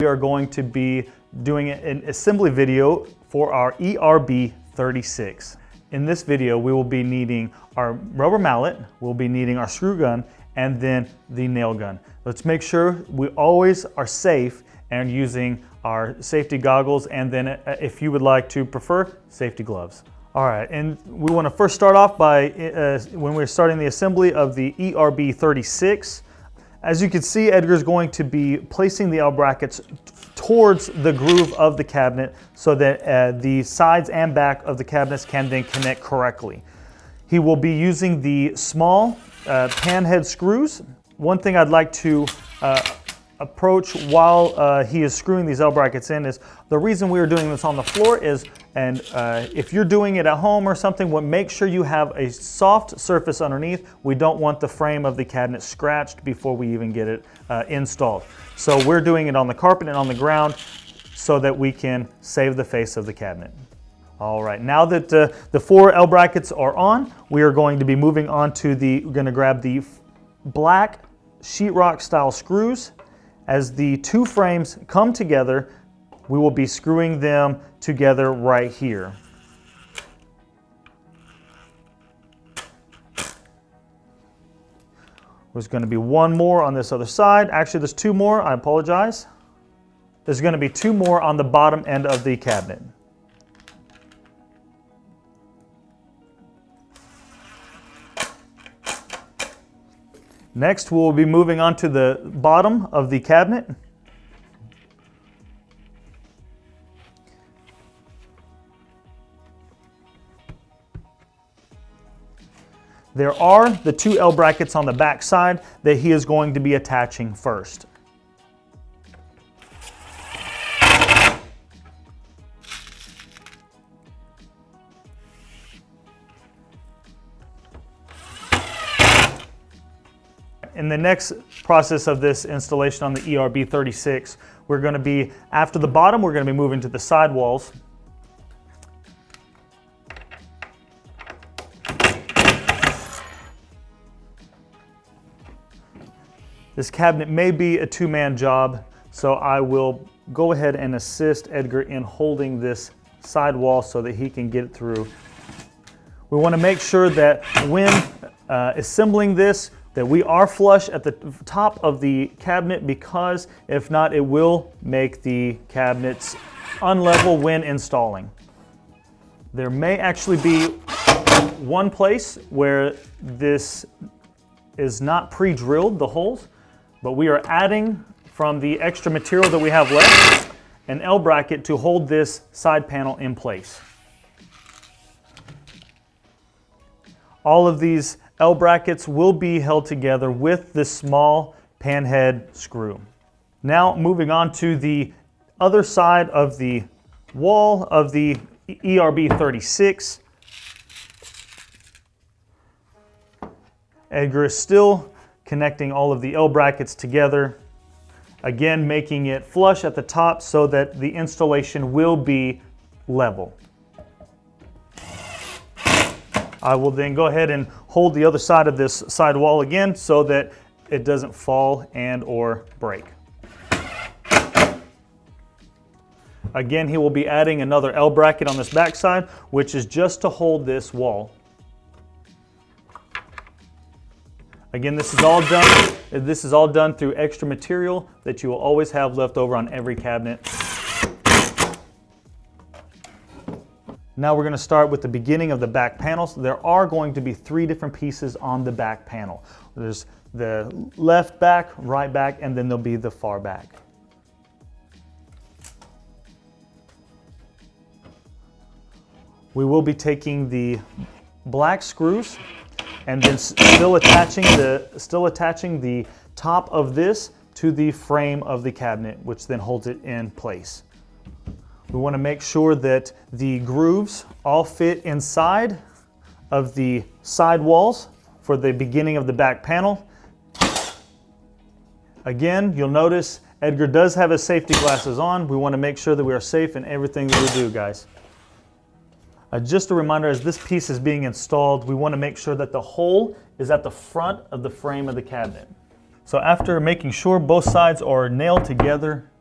We are going to be doing an assembly video for our ERB36. In this video, we will be needing our rubber mallet, we'll be needing our screw gun, and then the nail gun. Let's make sure we always are safe and using our safety goggles, and then if you would like to prefer, safety gloves. All right, and we want to first start off by, when we're starting the assembly of the ERB36, as you can see, Edgar's going to be placing the L brackets towards the groove of the cabinet so that the sides and back of the cabinets can then connect correctly. He will be using the small pan head screws. One thing I'd like to approach while he is screwing these L brackets in is the reason we are doing this on the floor is, and if you're doing it at home or something, make sure you have a soft surface underneath. We don't want the frame of the cabinet scratched before we even get it installed. So we're doing it on the carpet and on the ground so that we can save the face of the cabinet. All right, now that the 4 L brackets are on, we are going to be moving on to we're going to grab the black sheetrock style screws. As the 2 frames come together, we will be screwing them together right here. There's going to be 1 more on this other side. Actually, there's 2 more, I apologize. There's going to be 2 more on the bottom end of the cabinet. Next, we'll be moving on to the bottom of the cabinet. There are the 2 L brackets on the back side that he is going to be attaching first. In the next process of this installation on the ERB36, we're going to be, after the bottom, we're going to be moving to the side walls. This cabinet may be a 2-man job, so I will go ahead and assist Edgar in holding this side wall so that he can get it through. We want to make sure that when assembling this, that we are flush at the top of the cabinet, because if not, it will make the cabinets unlevel when installing. There may actually be one place where this is not pre-drilled, the holes, but we are adding from the extra material that we have left an L bracket to hold this side panel in place. All of these L brackets will be held together with this small pan head screw. Now moving on to the other side of the wall of the ERB36. Edgar is still connecting all of the L brackets together, again making it flush at the top so that the installation will be level. I will then go ahead and hold the other side of this side wall again so that it doesn't fall and or break. Again, he will be adding another L bracket on this back side, which is just to hold this wall. Again, this is all done through extra material that you will always have left over on every cabinet. Now we're going to start with the beginning of the back panels. There are going to be 3 different pieces on the back panel. There's the left back, right back, and then there'll be the far back. We will be taking the black screws and then still attaching the top of this to the frame of the cabinet, which then holds it in place. We want to make sure that the grooves all fit inside of the side walls for the beginning of the back panel. Again, you'll notice Edgar does have his safety glasses on. We want to make sure that we are safe in everything that we do, guys. Just a reminder, as this piece is being installed, we want to make sure that the hole is at the front of the frame of the cabinet. So after making sure both sides are nailed together,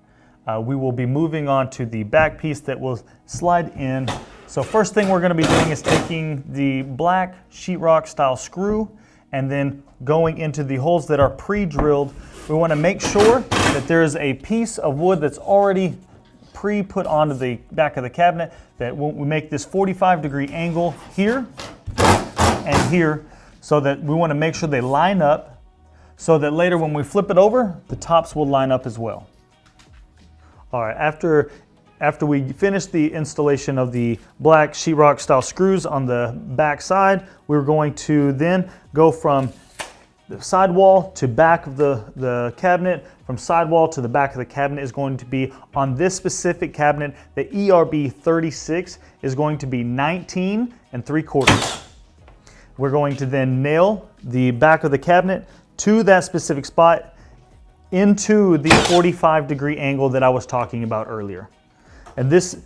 we will be moving on to the back piece that will slide in. So first thing we're going to be doing is taking the black sheetrock style screw and then going into the holes that are pre-drilled. We want to make sure that there is a piece of wood that's already pre-put onto the back of the cabinet, that we make this 45-degree angle here and here, so that we want to make sure they line up, so that later when we flip it over, the tops will line up as well. All right, after we finish the installation of the black sheetrock style screws on the back side, we're going to then go from the sidewall to back of the cabinet. From sidewall to the back of the cabinet is going to be, on this specific cabinet, the ERB 36 is going to be 19 3/4. We're going to then nail the back of the cabinet to that specific spot into the 45-degree angle that I was talking about earlier. And this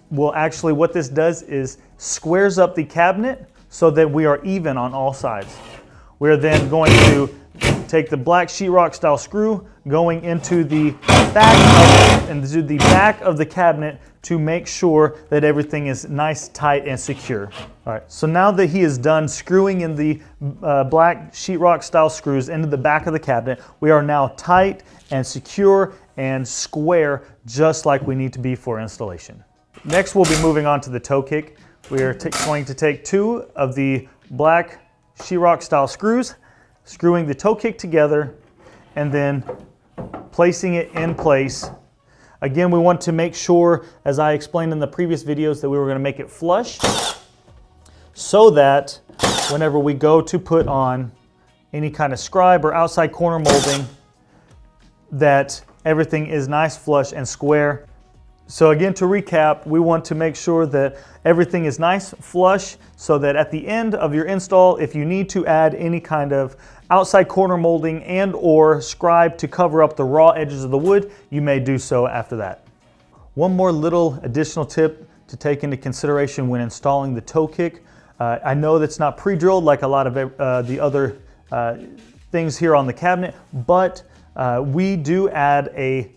will actually, what this does is squares up the cabinet so that we are even on all sides. We're then going to take the black sheetrock style screw going into the back of the cabinet to make sure that everything is nice, tight, and secure. All right, so now that he is done screwing in the black sheetrock style screws into the back of the cabinet, we are now tight and secure and square, just like we need to be for installation. Next, we'll be moving on to the toe kick. We are going to take 2 of the black sheetrock style screws, screwing the toe kick together, and then placing it in place. Again, we want to make sure, as I explained in the previous videos, that we were going to make it flush, so that whenever we go to put on any kind of scribe or outside corner molding, that everything is nice, flush, and square. So again, to recap, we want to make sure that everything is nice, flush, so that at the end of your install, if you need to add any kind of outside corner molding and or scribe to cover up the raw edges of the wood, you may do so after that. One more little additional tip to take into consideration when installing the toe kick. I know that's not pre-drilled like a lot of the other things here on the cabinet, but we do add a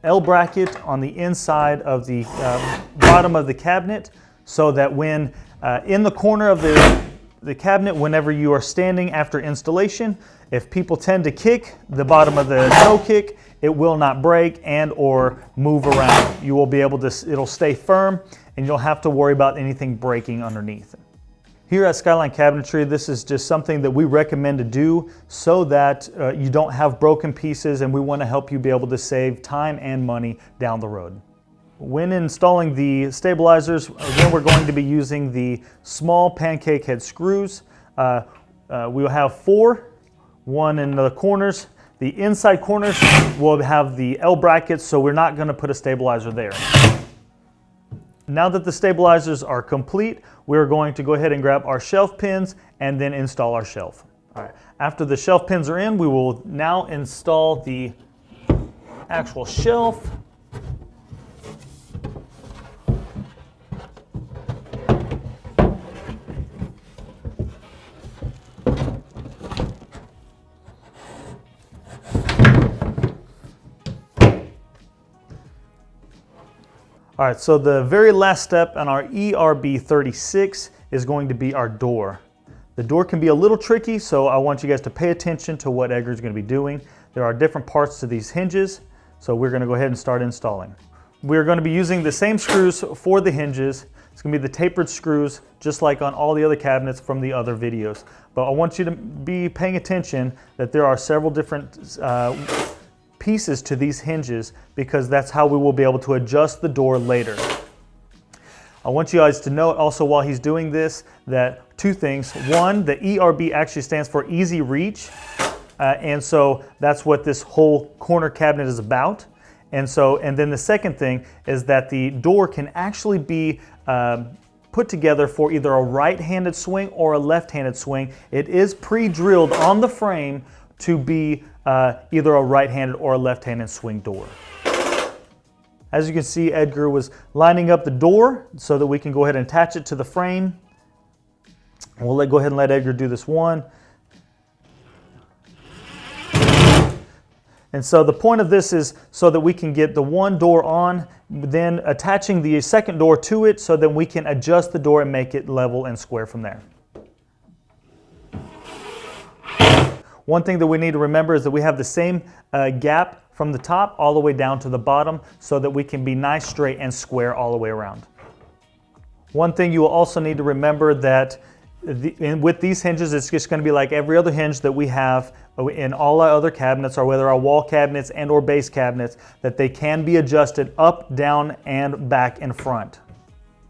L bracket on the inside of the bottom of the cabinet, so that when in the corner of the cabinet, whenever you are standing after installation, if people tend to kick the bottom of the toe kick, it will not break and or move around. You will be able to, it'll stay firm, and you'll have to worry about anything breaking underneath. Here at Skyline Cabinetry, this is just something that we recommend to do so that you don't have broken pieces, and we want to help you be able to save time and money down the road. When installing the stabilizers, again, we're going to be using the small pancake head screws. We'll have 4, 1 in the corners. The inside corners will have the L brackets, so we're not going to put a stabilizer there. Now that the stabilizers are complete, we're going to go ahead and grab our shelf pins and then install our shelf. All right. After the shelf pins are in, we will now install the actual shelf. All right, so the very last step on our ERB 36 is going to be our door. The door can be a little tricky, so I want you guys to pay attention to what Edgar's going to be doing. There are different parts to these hinges, so we're going to go ahead and start installing. We're going to be using the same screws for the hinges. It's going to be the tapered screws, just like on all the other cabinets from the other videos. But I want you to be paying attention that there are several different pieces to these hinges, because that's how we will be able to adjust the door later. I want you guys to note also, while he's doing this, that 2 things. 1, the ERB actually stands for easy reach, and so that's what this whole corner cabinet is about. And then the second thing is that the door can actually be put together for either a right-handed swing or a left-handed swing. It is pre-drilled on the frame to be either a right-handed or a left-handed swing door. As you can see, Edgar was lining up the door so that we can go ahead and attach it to the frame. We'll go ahead and let Edgar do this one. And so the point of this is so that we can get the one door on, then attaching the second door to it so that we can adjust the door and make it level and square from there. One thing that we need to remember is that we have the same gap from the top all the way down to the bottom so that we can be nice, straight, and square all the way around. One thing you will also need to remember that with these hinges, it's just going to be like every other hinge that we have in all our other cabinets, or whether our wall cabinets and or base cabinets, that they can be adjusted up, down, and back and front.